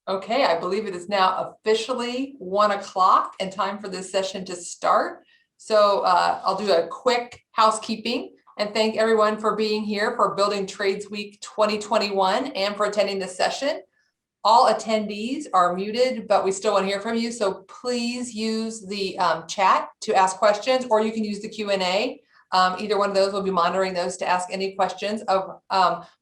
Okay, I believe it is now officially 1 o'clock and time for this session to start. So I'll do a quick housekeeping and thank everyone for being here for Building Trades Week 2021 and for attending this session. All attendees are muted, but we still want to hear from you. So please use the chat to ask questions, or you can use the Q&A. Either one of those, will be monitoring those to ask any questions of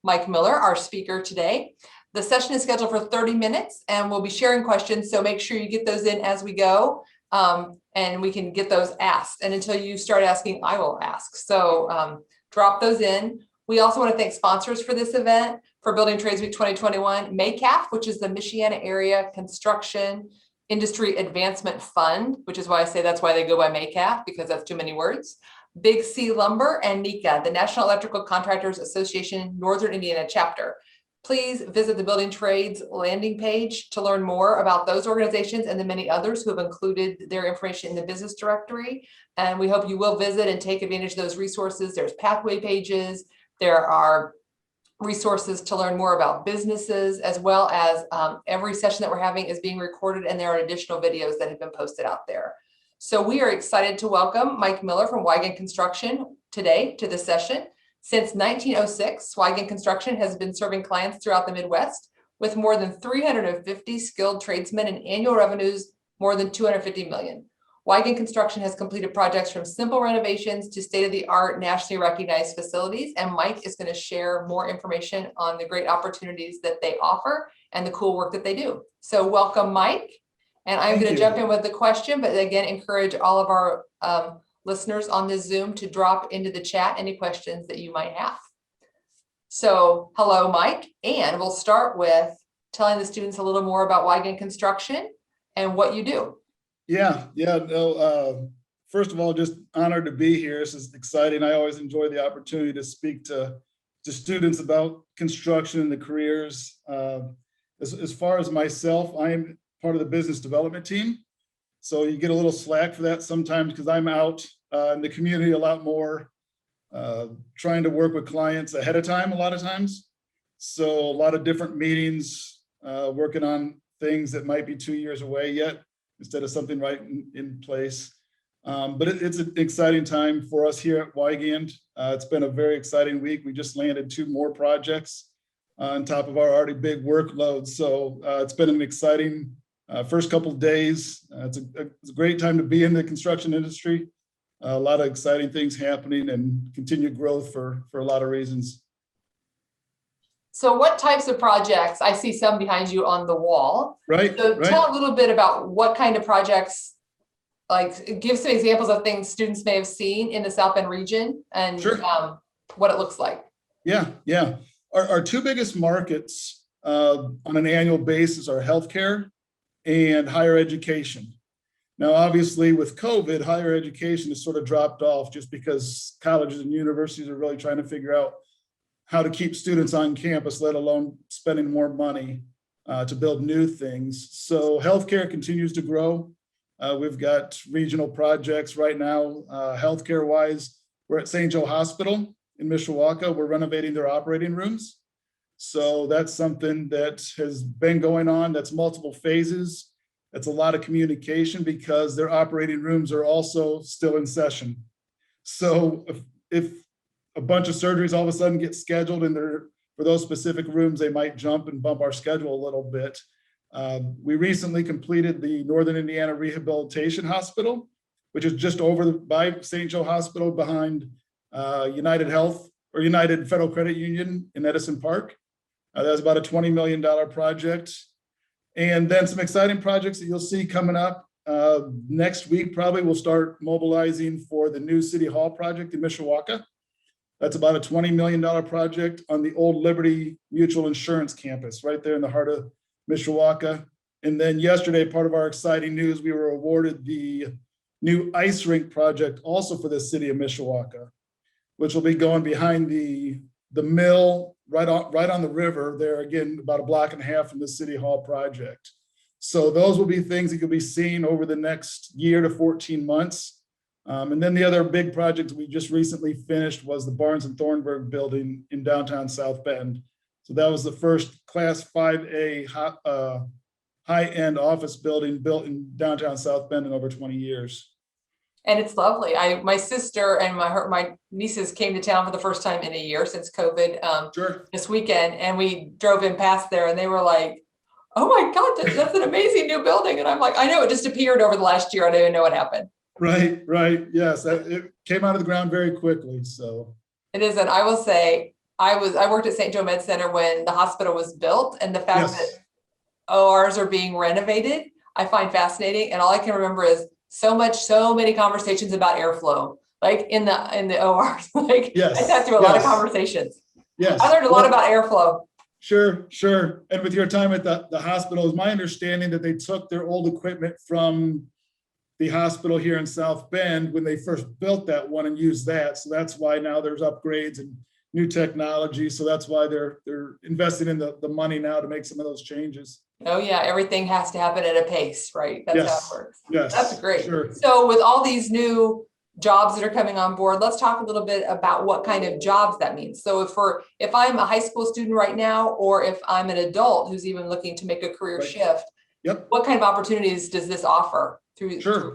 Mike Miller, our speaker today. The session is scheduled for 30 minutes and we'll be sharing questions. So make sure you get those in as we go and we can get those asked. And until you start asking, I will ask. So drop those in. We also want to thank sponsors for this event for Building Trades Week 2021, MACAF, which is the Michiana Area Construction Industry Advancement Fund, which is why I say that's why they go by MACAF, because that's too many words. Big C Lumber and NECA, the National Electrical Contractors Association Northern Indiana chapter. Please visit the Building Trades landing page to learn more about those organizations and the many others who have included their information in the business directory. And we hope you will visit and take advantage of those resources. There's pathway pages. There are resources to learn more about businesses, as well as every session that we're having is being recorded and there are additional videos that have been posted out there. So we are excited to welcome Mike Miller from Wiegand Construction today to this session. Since 1906, Wiegand Construction has been serving clients throughout the Midwest with more than 350 skilled tradesmen and annual revenues more than $250 million. Wiegand Construction has completed projects from simple renovations to state-of-the-art, nationally recognized facilities, and Mike is going to share more information on the great opportunities that they offer and the cool work that they do. So welcome, Mike. And I'm going to jump in with the question, but again, encourage all of our listeners on this Zoom to drop into the chat any questions that you might have. So hello, Mike, and we'll start with telling the students a little more about Wiegand Construction and what you do. First of all, just honored to be here. This is exciting. I always enjoy the opportunity to speak to students about construction and the careers. As far as myself, I am part of the business development team. So you get a little slack for that sometimes because I'm out in the community a lot more, trying to work with clients ahead of time a lot of times. So a lot of different meetings, working on things that might be 2 years away yet, instead of something right in place. But it's an exciting time for us here at Wiegand. It's been a very exciting week. We just landed 2 more projects on top of our already big workload. So it's been an exciting first couple of days. It's a great time to be in the construction industry. A lot of exciting things happening and continued growth for a lot of reasons. So what types of projects? I see some behind you on the wall. Right. So tell a little bit about what kind of projects, like give some examples of things students may have seen in the South Bend region and Sure. What it looks like. Yeah. Our 2 biggest markets on an annual basis are healthcare and higher education. Now, obviously with COVID, higher education has sort of dropped off just because colleges and universities are really trying to figure out how to keep students on campus, let alone spending more money to build new things. So healthcare continues to grow. We've got regional projects right now, healthcare wise. We're at St. Joe Hospital in Mishawaka. We're renovating their operating rooms. So that's something that has been going on. That's multiple phases. That's a lot of communication because their operating rooms are also still in session. So if a bunch of surgeries all of a sudden get scheduled and they're for those specific rooms, they might jump and bump our schedule a little bit. We recently completed the Northern Indiana Rehabilitation Hospital, which is just over by St. Joe Hospital behind United Health or United Federal Credit Union in Edison Park. That was about a $20 million project. And then some exciting projects that you'll see coming up. Next week, probably we'll start mobilizing for the new City Hall project in Mishawaka. That's about a $20 million project on the old Liberty Mutual Insurance campus, right there in the heart of Mishawaka. And then yesterday, part of our exciting news, we were awarded the new ice rink project also for the city of Mishawaka, which will be going behind the mill right on the river there, again, about a block and a half from the City Hall project. So those will be things that you'll be seeing over the next year to 14 months. And then the other big project we just recently finished was the Barnes and Thornburg building in downtown South Bend. So that was the first Class 5A high-end office building built in downtown South Bend in over 20 years. And it's lovely. My sister and my nieces came to town for the first time in a year since COVID Sure. this weekend, and we drove in past there, and they were like, "Oh my God, that's an amazing new building!" And I'm like, "I know, it just appeared over the last year. I didn't even know what happened." Right, right. Yes, it came out of the ground very quickly. So it is, and I will say, I worked at St. Joe Med Center when the hospital was built, and the fact that yes, ORs are being renovated, I find fascinating. And all I can remember is so many conversations about airflow, like in the ORs. Like I sat yes, through a lot of yes, conversations. yes. I learned a lot about airflow. Sure, sure. And with your time at the hospital, is my understanding that they took their old equipment from the hospital here in South Bend when they first built that one and used that. So that's why now there's upgrades and new technology. So that's why they're investing in the money now to make some of those changes. Oh yeah, everything has to happen at a pace, right? That's how it works. Yes. That's great. Sure. So with all these new jobs that are coming on board, let's talk a little bit about what kind of jobs that means. So if I'm a high school student right now, or if I'm an adult who's even looking to make a career shift, yep, what kind of opportunities does this offer through? Sure.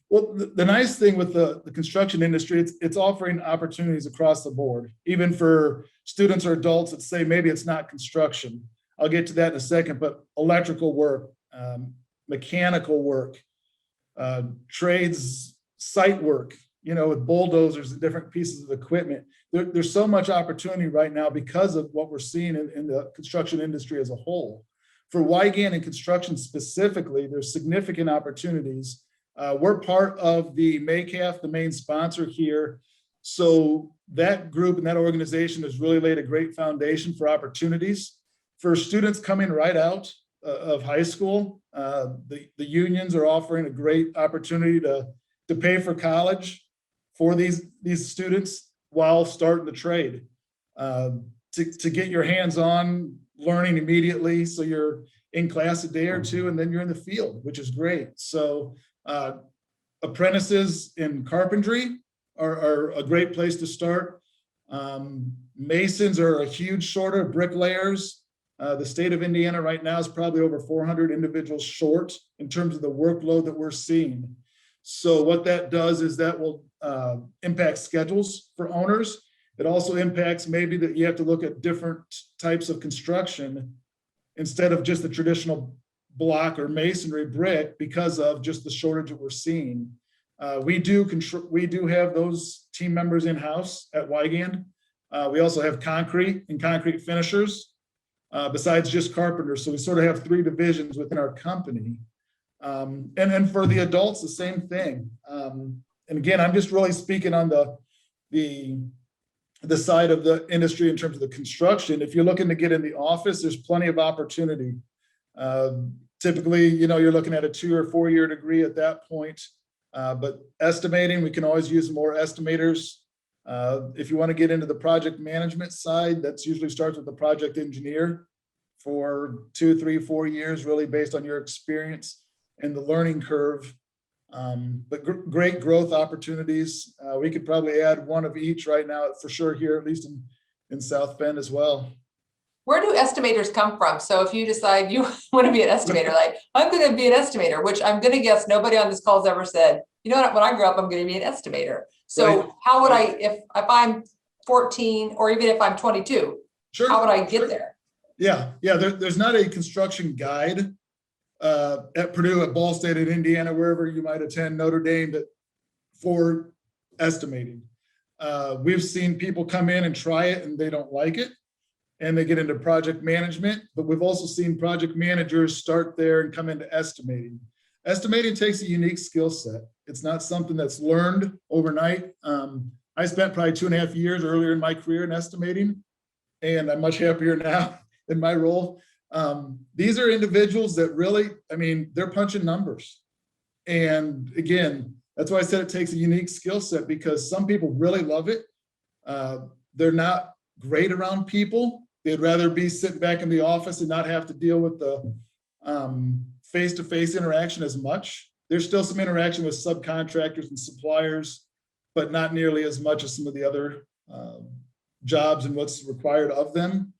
Well, the nice thing with the construction industry, it's offering opportunities across the board, even for students or adults that say maybe it's not construction. I'll get to that in a second, but electrical work, mechanical work, trades, site work, with bulldozers and different pieces of equipment. There's so much opportunity right now because of what we're seeing in the construction industry as a whole. For Wigand and construction specifically, there's significant opportunities. We're part of the MACAF, the main sponsor here. So that group and that organization has really laid a great foundation for opportunities. For students coming right out of high school, the unions are offering a great opportunity to pay for college for these students while starting the trade, to get your hands on learning immediately. So you're in class a day or two, and then you're in the field, which is great. So apprentices in carpentry are a great place to start. Masons are a huge shortage, bricklayers. The state of Indiana right now is probably over 400 individuals short in terms of the workload that we're seeing. So what that does is that will impact schedules for owners. It also impacts maybe that you have to look at different types of construction instead of just the traditional block or masonry brick because of just the shortage that we're seeing. We do have those team members in-house at Wigand. We also have concrete and concrete finishers, besides just carpenters. So we sort of have 3 divisions within our company. And then for the adults, the same thing. And again, I'm just really speaking on the side of the industry in terms of the construction. If you're looking to get in the office, there's plenty of opportunity. Typically, you're looking at a 2 or 4 year degree at that point. But estimating, we can always use more estimators. If you want to get into the project management side, that's usually starts with the project engineer for 2, 3, 4 years, really based on your experience and the learning curve. But great growth opportunities. We could probably add 1 of each right now for sure here, at least in South Bend as well. Where do estimators come from? So if you decide you want to be an estimator, like I'm going to be an estimator, which I'm going to guess nobody on this call has ever said, you know what, when I grew up, I'm going to be an estimator. So right. How would if I'm 14 or even if I'm 22, sure. How would I get there? Yeah. There's not a construction guide at Purdue, at Ball State, at Indiana, wherever you might attend, Notre Dame, for estimating. We've seen people come in and try it and they don't like it, and they get into project management, but we've also seen project managers start there and come into estimating. Estimating takes a unique skill set. It's not something that's learned overnight. I spent probably 2.5 years earlier in my career in estimating, and I'm much happier now in my role. These are individuals that really, they're punching numbers. And again, that's why I said it takes a unique skill set, because some people really love it. They're not great around people. They'd rather be sitting back in the office and not have to deal with the face-to-face interaction as much. There's still some interaction with subcontractors and suppliers, but not nearly as much as some of the other jobs and what's required of them.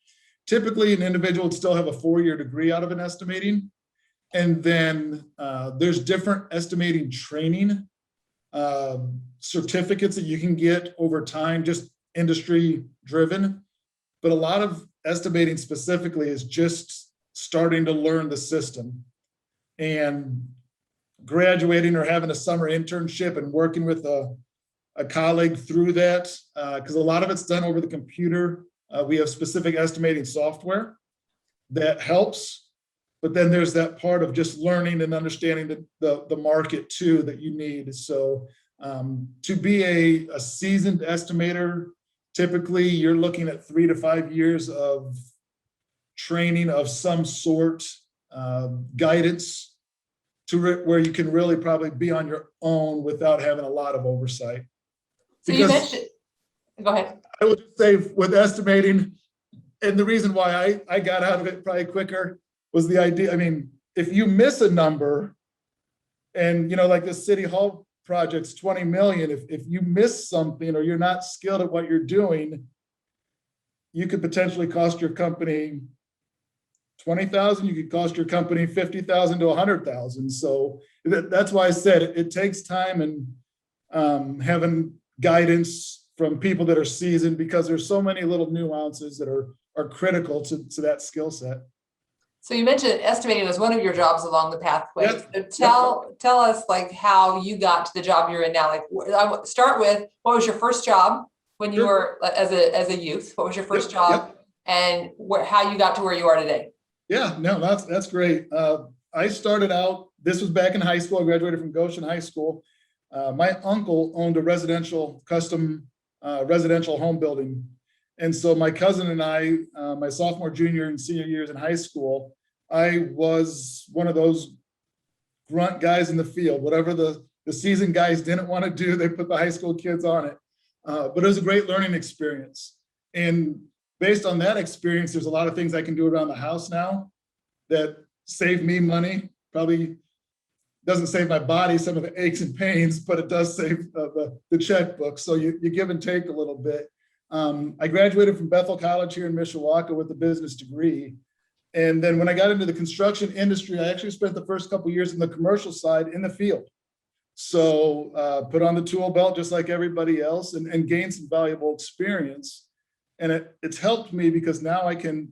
Typically, an individual would still have a 4-year degree out of an estimating. And then there's different estimating training certificates that you can get over time, just industry driven. But a lot of estimating specifically is just starting to learn the system and graduating or having a summer internship and working with a colleague through that, because a lot of it's done over the computer. We have specific estimating software that helps, but then there's that part of just learning and understanding the market too that you need. So to be a seasoned estimator, typically you're looking at 3 to 5 years of training of some sort, guidance to where you can really probably be on your own without having a lot of oversight. So you mentioned, go ahead. I will just say with estimating, and the reason why I got out of it probably quicker was the idea. I mean, if you miss a number and, you know, like the city hall project's 20 million, if you miss something or you're not skilled at what you're doing, you could potentially cost your company 20,000, you could cost your company 50,000 to 100,000. So that's why I said it takes time and having guidance from people that are seasoned, because there's so many little nuances that are critical to that skill set. So you mentioned estimating as one of your jobs along the pathway. Yep. So tell us like how you got to the job you're in now. Like, I start with, what was your first job when you were as a youth? What was your first job, and how you got to where you are today? Yeah, no, that's great. I started out, this was back in high school. I graduated from Goshen High School. My uncle owned a custom residential home building. And so my cousin and I, my sophomore, junior, and senior years in high school, I was one of those grunt guys in the field. Whatever the seasoned guys didn't want to do, they put the high school kids on it. But it was a great learning experience. And based on that experience, there's a lot of things I can do around the house now that save me money. Probably doesn't save my body some of the aches and pains, but it does save the checkbook. So you give and take a little bit. I graduated from Bethel College here in Mishawaka with a business degree. And then when I got into the construction industry, I actually spent the first couple of years in the commercial side in the field. So put on the tool belt just like everybody else and gained some valuable experience. And it's helped me because now I can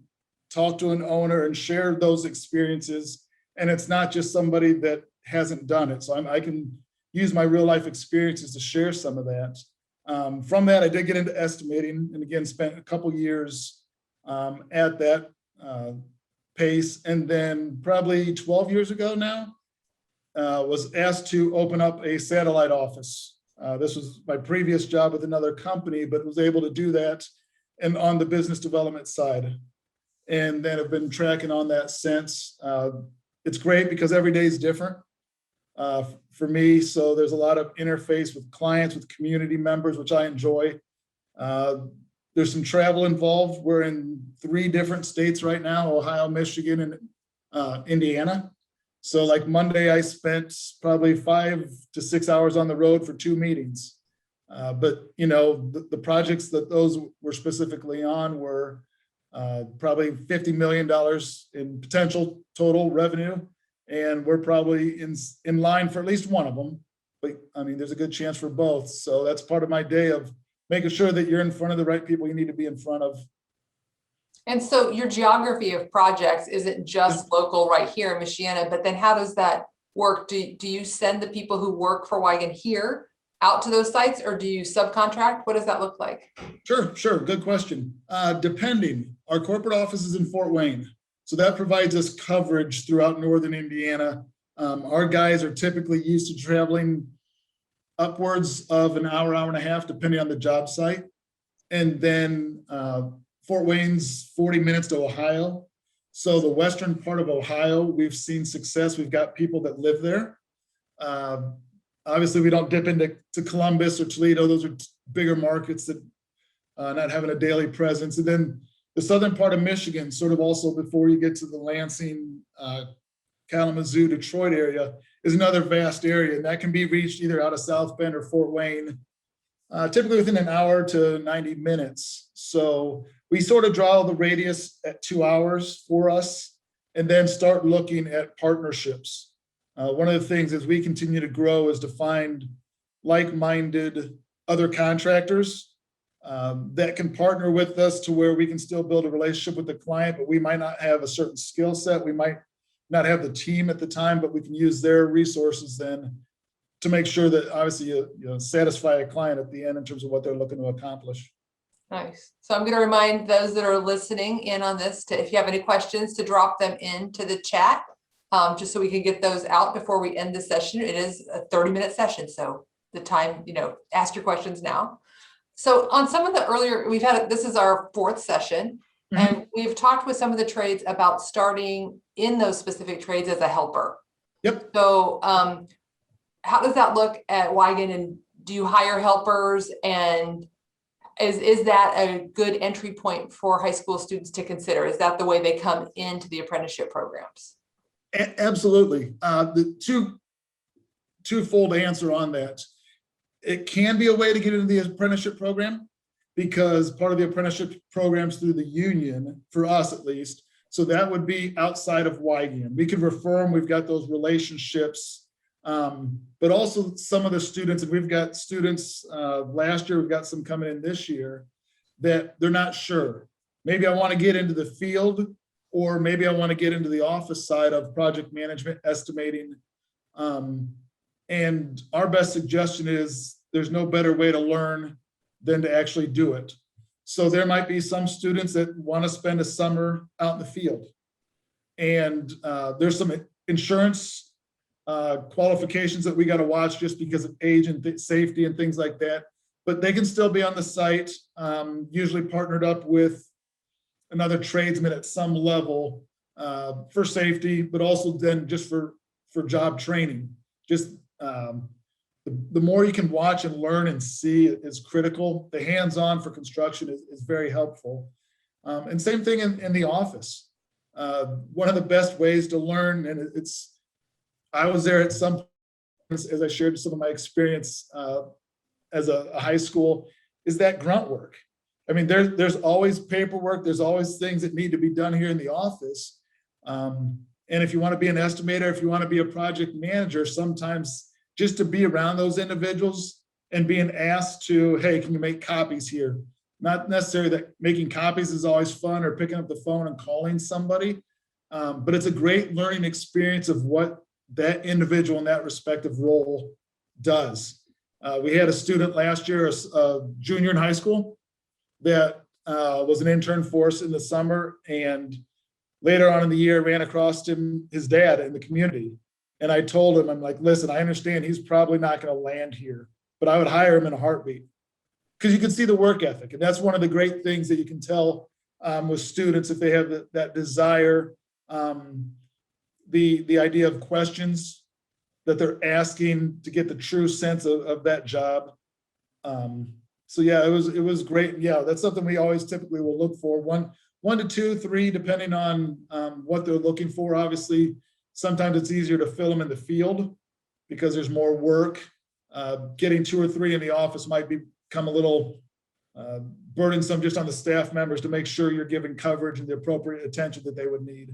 talk to an owner and share those experiences. And it's not just somebody that hasn't done it. So I can use my real life experiences to share some of that. From that, I did get into estimating, and again, spent a couple years at that pace. And then probably 12 years ago now, was asked to open up a satellite office. This was my previous job with another company, but was able to do that and on the business development side. And then have been tracking on that since. It's great because every day is different for me. So there's a lot of interface with clients, with community members, which I enjoy. There's some travel involved. We're in 3 different states right now: Ohio, Michigan, and Indiana. So like Monday, I spent probably 5 to 6 hours on the road for 2 meetings. But you know, the projects that those were specifically on were probably $50 million in potential total revenue. And we're probably in line for at least one of them. But I mean, there's a good chance for both. So that's part of my day of making sure that you're in front of the right people you need to be in front of. And so your geography of projects isn't just local right here in Michiana, but then how does that work? Do you send the people who work for Wigan here out to those sites, or do you subcontract? What does that look like? Sure. Good question. Depending, our corporate office is in Fort Wayne. So that provides us coverage throughout northern Indiana. Our guys are typically used to traveling upwards of an hour and a half, depending on the job site. And then Fort Wayne's 40 minutes to Ohio. So the western part of Ohio, we've seen success. We've got people that live there. Obviously, we don't dip into Columbus or Toledo. Those are bigger markets that not having a daily presence. And then the southern part of Michigan, sort of also before you get to the Lansing, Kalamazoo, Detroit area, is another vast area. And that can be reached either out of South Bend or Fort Wayne, typically within an hour to 90 minutes. So we sort of draw the radius at 2 hours for us. and then start looking at partnerships. One of the things as we continue to grow is to find like-minded other contractors that can partner with us to where we can still build a relationship with the client, but we might not have a certain skill set. We might not have the team at the time, but we can use their resources then to make sure that obviously you satisfy a client at the end in terms of what they're looking to accomplish. Nice. So I'm going to remind those that are listening in on this to, if you have any questions, to drop them into the chat, just so we can get those out before we end the session. It is a 30-minute session, so the time, ask your questions now. So on some of the earlier, this is our 4th session, and we've talked with some of the trades about starting in those specific trades as a helper. Yep. So how does that look at Wigan, and do you hire helpers, and is that a good entry point for high school students to consider? Is that the way they come into the apprenticeship programs? Absolutely. The twofold answer on that. It can be a way to get into the apprenticeship program, because part of the apprenticeship programs through the union, for us at least, so that would be outside of Wigan. We can refer them, we've got those relationships, but also some of the students, and we've got students last year, we've got some coming in this year, that they're not sure. Maybe I want to get into the field, or maybe I want to get into the office side of project management, estimating. And our best suggestion is there's no better way to learn than to actually do it. So there might be some students that want to spend a summer out in the field. And there's some insurance qualifications that we got to watch just because of age and safety and things like that. But they can still be on the site, usually partnered up with another tradesman at some level for safety, but also then just for job training. Just the more you can watch and learn and see is critical. The hands-on for construction is very helpful. And same thing in the office. One of the best ways to learn, and I was there at some, as I shared some of my experience as a high school, is that grunt work. I mean, there's always paperwork, there's always things that need to be done here in the office. And if you want to be an estimator, if you want to be a project manager, sometimes just to be around those individuals and being asked to, hey, can you make copies here? Not necessarily that making copies is always fun or picking up the phone and calling somebody, but it's a great learning experience of what that individual in that respective role does. We had a student last year, a junior in high school, that was an intern for us in the summer, and later on in the year ran across his dad in the community. And I told him, I'm like, listen, I understand he's probably not going to land here, but I would hire him in a heartbeat, because you can see the work ethic. And that's one of the great things that you can tell with students, if they have that desire, the idea of questions that they're asking to get the true sense of that job. So yeah, it was great. Yeah, that's something we always typically will look for. One to two, three, depending on what they're looking for. Obviously, sometimes it's easier to fill them in the field because there's more work. Getting 2 or 3 in the office might become a little burdensome just on the staff members to make sure you're giving coverage and the appropriate attention that they would need.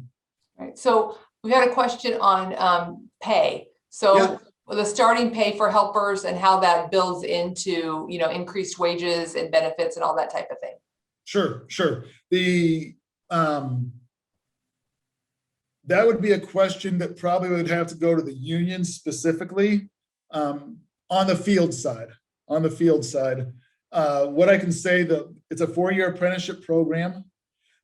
Right. So we had a question on pay. So yeah, the starting pay for helpers and how that builds into, increased wages and benefits and all that type of thing. Sure. That would be a question that probably would have to go to the union specifically on the field side. What I can say, that it's a 4-year apprenticeship program.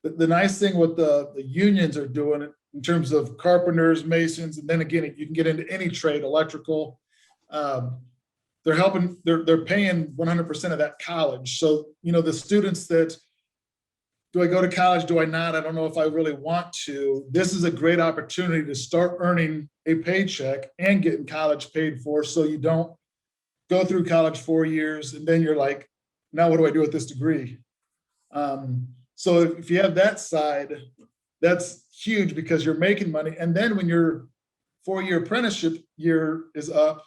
The nice thing what the unions are doing in terms of carpenters, masons, and then again, you can get into any trade, electrical. They're helping, they're paying 100% of that college. So, the students that, do I go to college? Do I not? I don't know if I really want to. This is a great opportunity to start earning a paycheck and getting college paid for, so you don't go through college 4 years and then you're like, now what do I do with this degree? So if you have that side, that's huge because you're making money. And then when your 4-year apprenticeship year is up,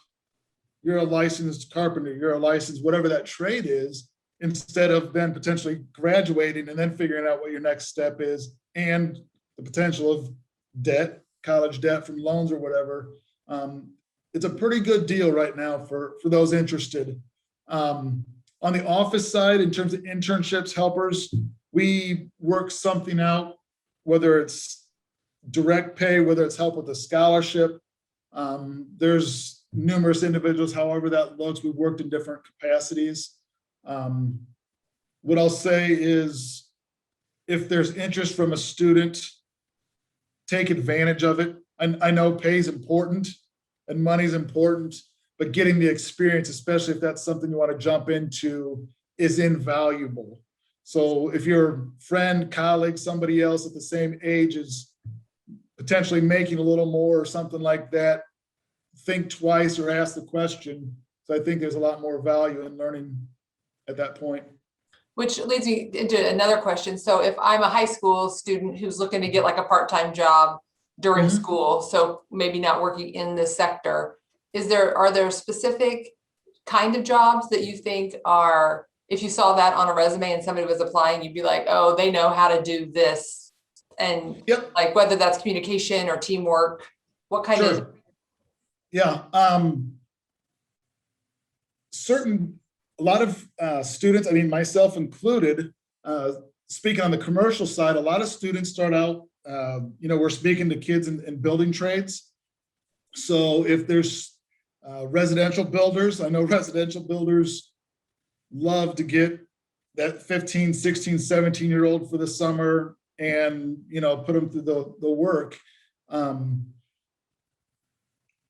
you're a licensed carpenter, you're a licensed whatever that trade is, instead of then potentially graduating and then figuring out what your next step is and the potential of debt, college debt from loans or whatever. It's a pretty good deal right now for those interested. On the office side, in terms of internships, helpers, we work something out, whether it's direct pay, whether it's help with a scholarship. There's numerous individuals, however that looks. We've worked in different capacities. What I'll say is, if there's interest from a student, take advantage of it. I know pay is important and money is important, but getting the experience, especially if that's something you want to jump into, is invaluable. So if your friend, colleague, somebody else at the same age is potentially making a little more or something like that, think twice or ask the question. So I think there's a lot more value in learning at that point. Which leads me into another question. So if I'm a high school student who's looking to get like a part-time job during school, so maybe not working in this sector, are there specific kind of jobs that you think are, if you saw that on a resume and somebody was applying, you'd be like, oh, they know how to do this? And like whether that's communication or teamwork, what kind of? Yeah, a lot of students, I mean, myself included, speaking on the commercial side, a lot of students start out, we're speaking to kids in building trades. So if there's residential builders, I know residential builders love to get that 15, 16, 17-year-old for the summer and, put them through the work.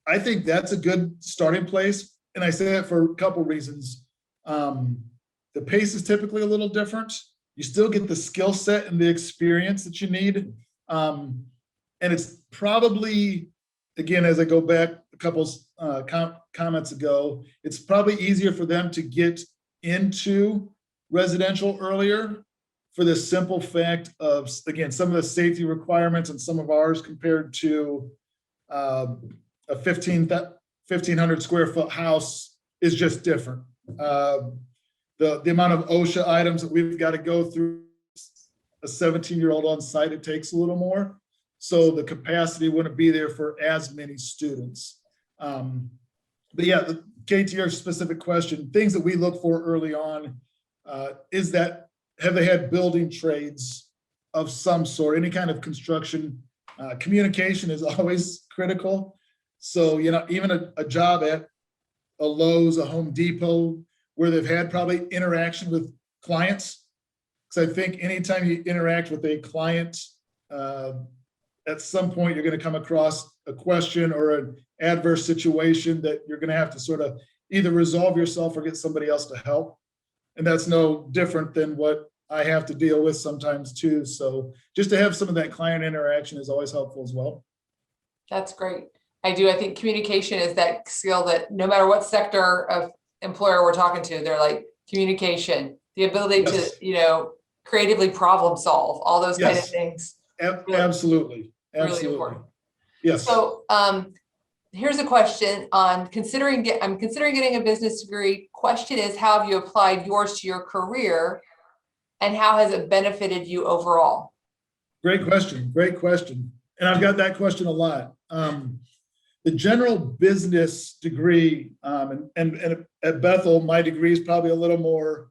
I think that's a good starting place. And I say that for a couple reasons. The pace is typically a little different. You still get the skill set and the experience that you need. And it's probably, again, as I go back a couple comments ago, it's probably easier for them to get into residential earlier for the simple fact of, again, some of the safety requirements and some of ours compared to a 1,500 square foot house is just different. The amount of OSHA items that we've got to go through, a 17-year-old on site, it takes a little more. So the capacity wouldn't be there for as many students. But yeah, Kate, to your specific question, things that we look for early on is that, have they had building trades of some sort, any kind of construction? Communication is always critical. So, even a job at a Lowe's, a Home Depot, where they've had probably interaction with clients. Because I think anytime you interact with a client, at some point you're going to come across a question or an adverse situation that you're going to have to sort of either resolve yourself or get somebody else to help. And that's no different than what I have to deal with sometimes too. So just to have some of that client interaction is always helpful as well. That's great. I think communication is that skill that no matter what sector of employer we're talking to, they're like communication, the ability to, creatively problem solve, all those kind of things. Absolutely. Really important. Yes. So here's a question on I'm considering getting a business degree. Question is, how have you applied yours to your career and how has it benefited you overall? Great question. And I've got that question a lot. The general business degree, and at Bethel, my degree is probably a little more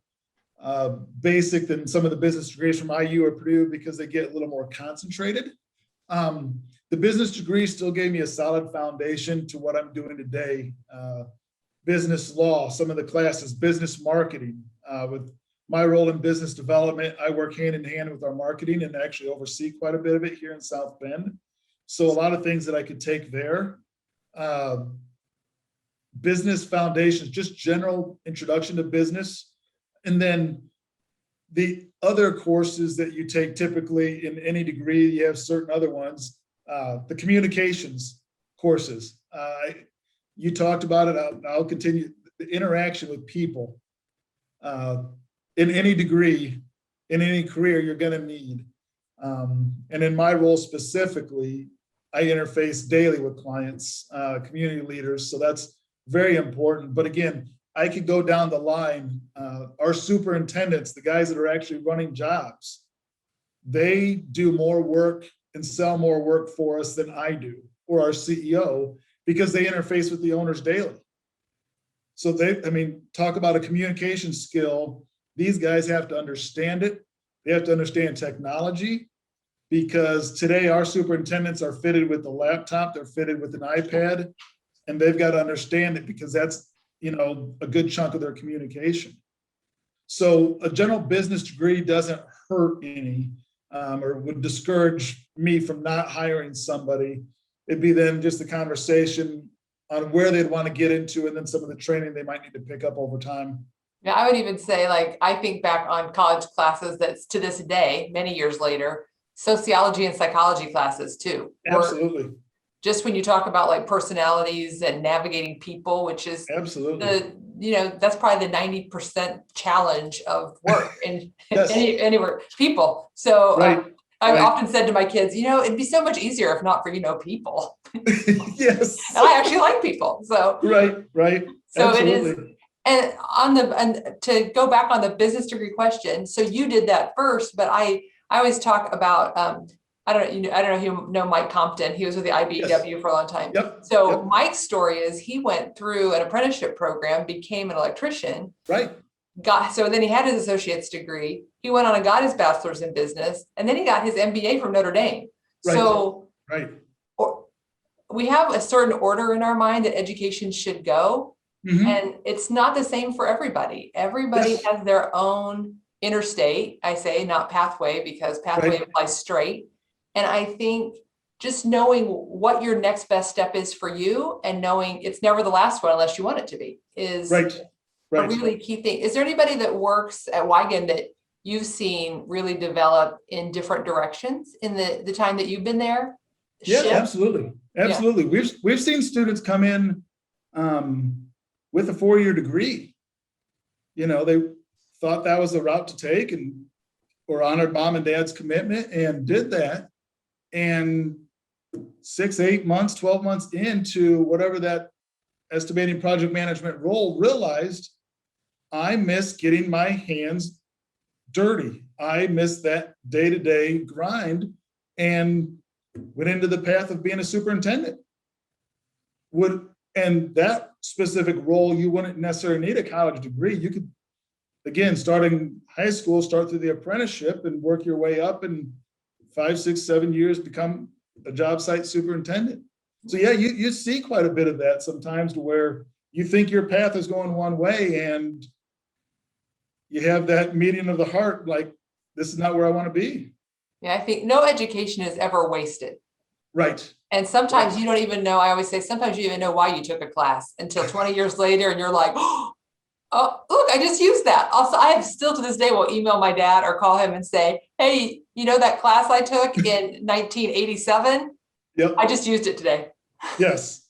basic than some of the business degrees from IU or Purdue because they get a little more concentrated. The business degree still gave me a solid foundation to what I'm doing today. Business law, some of the classes, business marketing. With my role in business development, I work hand in hand with our marketing and actually oversee quite a bit of it here in South Bend. So a lot of things that I could take there. Business foundations, just general introduction to business. And then the other courses that you take typically in any degree, you have certain other ones, the communications courses. You talked about it, I'll continue. The interaction with people in any degree, in any career you're gonna need. And in my role specifically, I interface daily with clients, community leaders, so that's very important. But again, I could go down the line. Our superintendents, the guys that are actually running jobs, they do more work and sell more work for us than I do or our CEO, because they interface with the owners daily. So talk about a communication skill. These guys have to understand it. They have to understand technology, because today our superintendents are fitted with a laptop, they're fitted with an iPad, and they've got to understand it, because that's, a good chunk of their communication. So a general business degree doesn't hurt any, or would discourage me from not hiring somebody. It'd be then just the conversation on where they'd want to get into, and then some of the training they might need to pick up over time. Yeah, I would even say, like, I think back on college classes that's to this day, many years later, sociology and psychology classes too. Absolutely. Just when you talk about like personalities and navigating people, which is absolutely that's probably the 90% challenge of work and yes. anywhere people. So right. I've often said to my kids, it'd be so much easier if not for, people. Yes. And I actually like people. So right. So absolutely. it is. And to go back on the business degree question, so you did that first, but I always talk about I don't know if you know Mike Compton. He was with the IBEW yes. for a long time. Yep. So Mike's story is he went through an apprenticeship program, became an electrician. Right. So then he had his associate's degree. He went on and got his bachelor's in business, and then he got his MBA from Notre Dame. Right. So right. We have a certain order in our mind that education should go. Mm-hmm. And it's not the same for everybody. Everybody yes. has their own interstate, I say, not pathway, because pathway right. implies straight. And I think just knowing what your next best step is for you, and knowing it's never the last one unless you want it to be, is right. a really key thing. Is there anybody that works at Wigan that you've seen really develop in different directions in the time that you've been there? Yeah, absolutely. Yeah. We've seen students come in with a 4-year degree. They thought that was the route to take, or honored mom and dad's commitment and did that. And 6, 8 months, 12 months into whatever that estimating project management role, realized I miss getting my hands dirty. I miss that day-to-day grind, and went into the path of being a superintendent. And that specific role, you wouldn't necessarily need a college degree. You could, again, starting high school, start through the apprenticeship and work your way up, and 5, 6, 7 years become a job site superintendent. So yeah, you see quite a bit of that sometimes, to where you think your path is going one way, and you have that meeting of the heart, like, this is not where I want to be. Yeah, I think no education is ever wasted. Right. And sometimes you don't even know, I always say, sometimes you even know why you took a class until 20 years later, and you're like, oh, look, I just used that. Also, I have still to this day will email my dad or call him and say, hey, that class I took in 1987? Yep. I just used it today. Yes.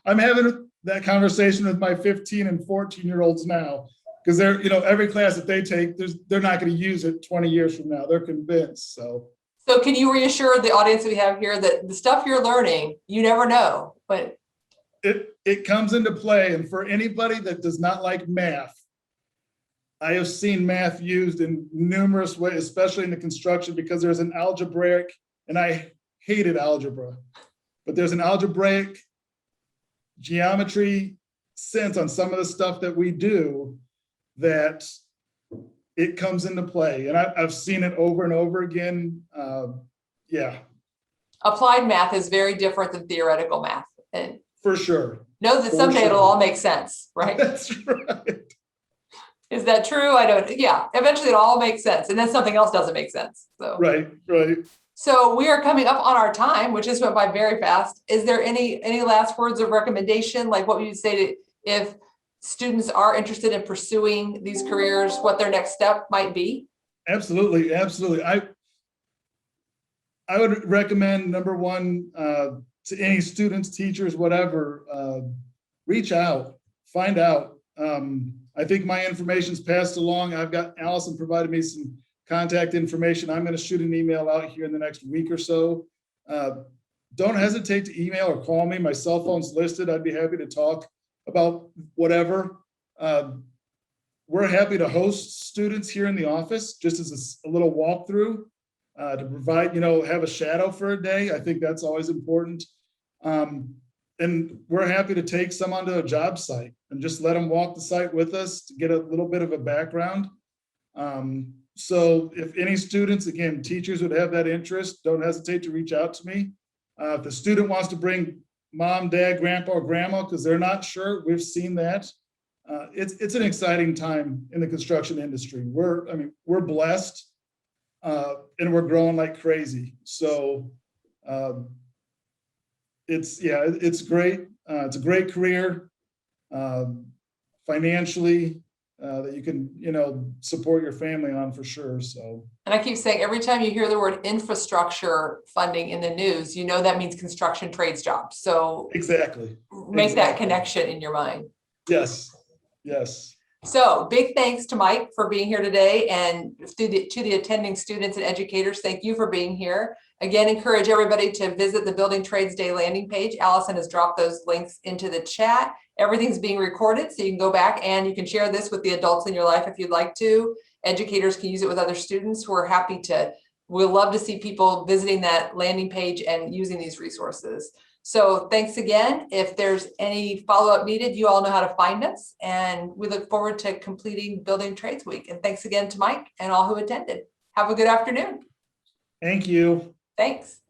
I'm having that conversation with my 15 and 14-year-olds now, because they're, every class that they take, they're not going to use it 20 years from now. They're convinced. So can you reassure the audience that we have here that the stuff you're learning, you never know, but it comes into play. And for anybody that does not like math, I have seen math used in numerous ways, especially in the construction, because there's an algebraic, and I hated algebra, but there's an algebraic geometry sense on some of the stuff that we do, that it comes into play. And I've seen it over and over again. Yeah. Applied math is very different than theoretical math. And for sure. Know that someday it'll all make sense, right? That's right. Is that true? Yeah, eventually it'll all make sense. And then something else doesn't make sense. So Right. So we are coming up on our time, which just went by very fast. Is there any last words of recommendation? Like, what would you say if students are interested in pursuing these careers, what their next step might be? Absolutely. I would recommend, number one, to any students, teachers, whatever, reach out, find out. I think my information's passed along. I've got Allison provided me some contact information. I'm going to shoot an email out here in the next week or so. Don't hesitate to email or call me. My cell phone's listed. I'd be happy to talk about whatever. We're happy to host students here in the office, just as a little walkthrough. to provide, have a shadow for a day. I think that's always important. And we're happy to take some onto a job site and just let them walk the site with us to get a little bit of a background. So if any students, again, teachers would have that interest, don't hesitate to reach out to me. If the student wants to bring mom, dad, grandpa, or grandma, because they're not sure, we've seen that. It's an exciting time in the construction industry. We're blessed, and we're growing like crazy. So it's great. It's a great career, financially, that you can, support your family on for sure. So. And I keep saying, every time you hear the word infrastructure funding in the news, that means construction trades jobs. So exactly. Make that connection in your mind. Yes. Yes. So big thanks to Mike for being here today, and to the attending students and educators, thank you for being here. Again, encourage everybody to visit the Building Trades Day landing page. Allison has dropped those links into the chat. Everything's being recorded, so you can go back and you can share this with the adults in your life if you'd like to. Educators can use it with other students. We'll love to see people visiting that landing page and using these resources. So thanks again. If there's any follow-up needed, you all know how to find us, and we look forward to completing Building Trades Week. And thanks again to Mike and all who attended. Have a good afternoon. Thank you. Thanks.